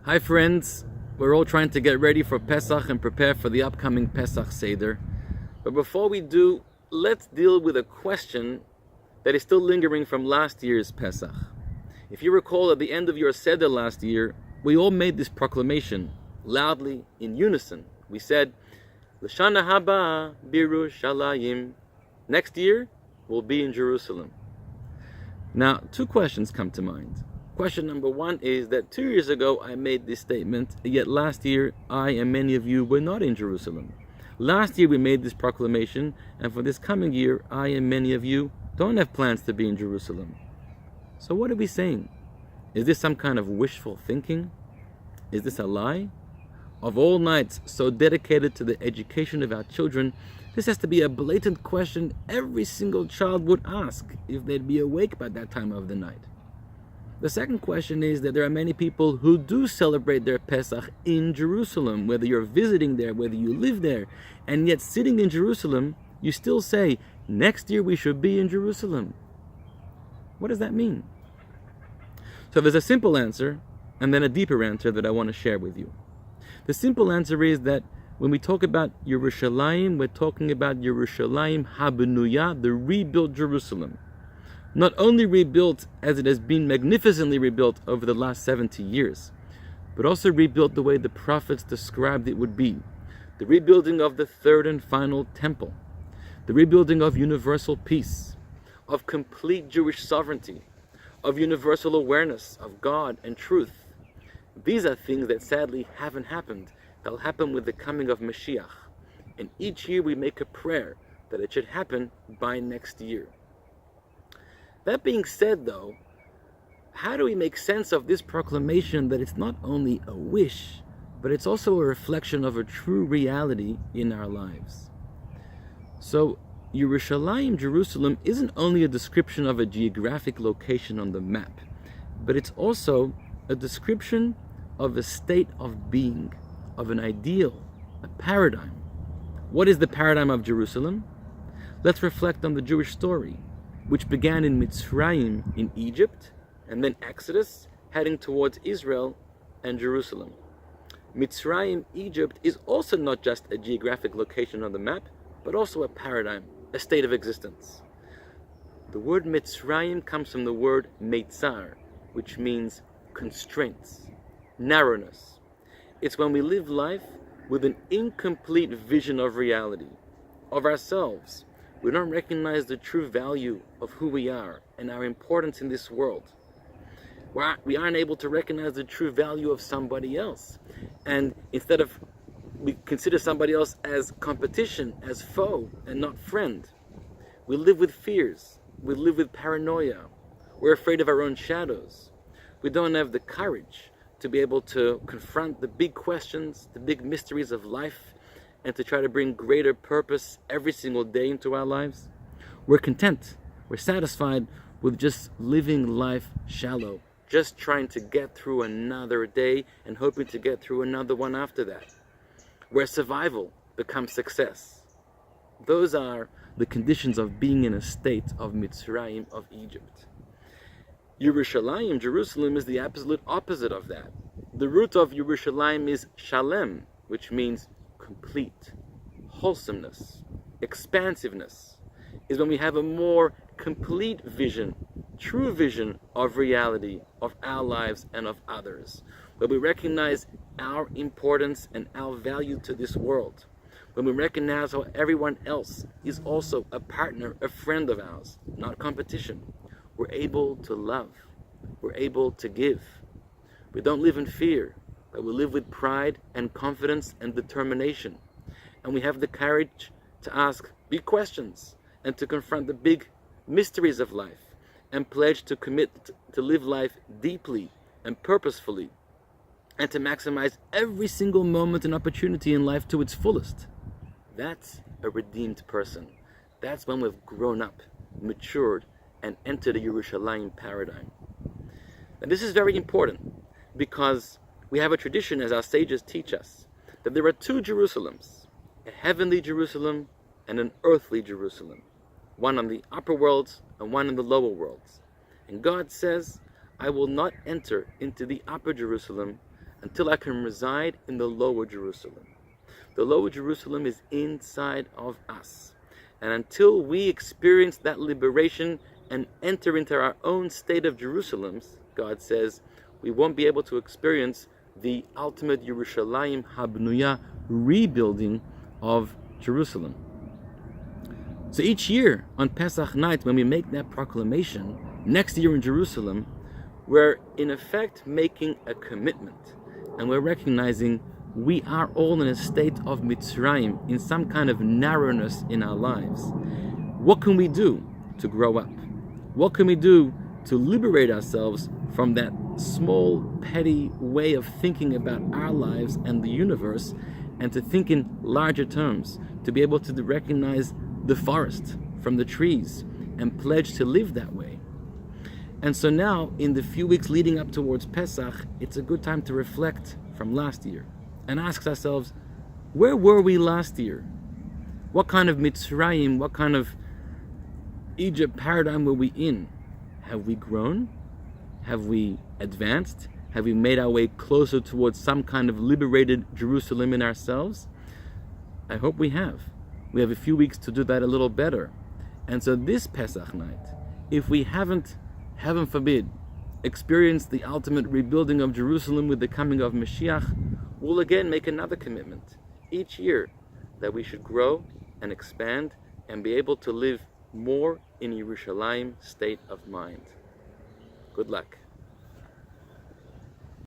Hi friends, we're all trying to get ready for Pesach and prepare for the upcoming Pesach Seder. But before we do, let's deal with a question that is still lingering from last year's Pesach. If you recall, at the end of your Seder last year, we all made this proclamation, loudly, in unison. We said, L'shana haba b'Yerushalayim. Next year, we'll be in Jerusalem. Now, two questions come to mind. Question number one is that 2 years ago I made this statement, yet last year I and many of you were not in Jerusalem. Last year we made this proclamation, and for this coming year I and many of you don't have plans to be in Jerusalem. So what are we saying? Is this some kind of wishful thinking? Is this a lie? Of all nights so dedicated to the education of our children, this has to be a blatant question every single child would ask if they'd be awake by that time of the night. The second question is that there are many people who do celebrate their Pesach in Jerusalem, whether you're visiting there, whether you live there, and yet sitting in Jerusalem, you still say, next year we should be in Jerusalem. What does that mean? So there's a simple answer, and then a deeper answer that I want to share with you. The simple answer is that when we talk about Yerushalayim, we're talking about Yerushalayim HaBenuya, the rebuilt Jerusalem. Not only rebuilt as it has been magnificently rebuilt over the last 70 years, but also rebuilt the way the prophets described it would be. The rebuilding of the third and final temple, the rebuilding of universal peace, of complete Jewish sovereignty, of universal awareness of God and truth. These are things that sadly haven't happened. They'll happen with the coming of Mashiach. And each year we make a prayer that it should happen by next year. That being said, though, how do we make sense of this proclamation that it's not only a wish, but it's also a reflection of a true reality in our lives? So, Yerushalayim, Jerusalem, isn't only a description of a geographic location on the map, but it's also a description of a state of being, of an ideal, a paradigm. What is the paradigm of Jerusalem? Let's reflect on the Jewish story, which began in Mitzrayim in Egypt, and then Exodus, heading towards Israel and Jerusalem. Mitzrayim, Egypt, is also not just a geographic location on the map, but also a paradigm, a state of existence. The word Mitzrayim comes from the word Meitzar, which means constraints, narrowness. It's when we live life with an incomplete vision of reality, of ourselves. We don't recognize the true value of who we are and our importance in this world. We aren't able to recognize the true value of somebody else. And instead of, we consider somebody else as competition, as foe, and not friend. We live with fears. We live with paranoia. We're afraid of our own shadows. We don't have the courage to be able to confront the big questions, the big mysteries of life, and to try to bring greater purpose every single day into our lives. We're content, we're satisfied with just living life shallow, just trying to get through another day and hoping to get through another one after that, where survival becomes success. Those are the conditions of being in a state of Mitzrayim, of Egypt. Yerushalayim, Jerusalem, is the absolute opposite of that. The root of Yerushalayim is shalem, which means complete, wholesomeness, expansiveness, is when we have a more complete vision, true vision of reality, of our lives and of others, where we recognize our importance and our value to this world, when we recognize how everyone else is also a partner, a friend of ours, not competition. We're able to love, we're able to give. We don't live in fear, but we live with pride and confidence and determination. And we have the courage to ask big questions and to confront the big mysteries of life and pledge to commit to live life deeply and purposefully and to maximize every single moment and opportunity in life to its fullest. That's a redeemed person. That's when we've grown up, matured, and entered a Yerushalayim paradigm. And this is very important because we have a tradition, as our sages teach us, that there are two Jerusalems, a heavenly Jerusalem and an earthly Jerusalem, one on the upper worlds and one in the lower worlds. And God says, I will not enter into the upper Jerusalem until I can reside in the lower Jerusalem. The lower Jerusalem is inside of us. And until we experience that liberation and enter into our own state of Jerusalems, God says, we won't be able to experience the ultimate Yerushalayim Habnuya rebuilding of Jerusalem. So each year on Pesach night, when we make that proclamation, next year in Jerusalem, we're in effect making a commitment. And we're recognizing we are all in a state of Mitzrayim, in some kind of narrowness in our lives. What can we do to grow up? What can we do to liberate ourselves from that small, petty way of thinking about our lives and the universe, and to think in larger terms, to be able to recognize the forest from the trees and pledge to live that way? And so now, in the few weeks leading up towards Pesach, it's a good time to reflect from last year and ask ourselves, where were we last year? What kind of Mitzrayim, what kind of Egypt paradigm were we in? Have we grown? Have we advanced? Have we made our way closer towards some kind of liberated Jerusalem in ourselves? I hope we have. We have a few weeks to do that a little better. And so this Pesach night, if we haven't, heaven forbid, experienced the ultimate rebuilding of Jerusalem with the coming of Mashiach, we'll again make another commitment each year that we should grow and expand and be able to live more in Yerushalayim state of mind. Good luck.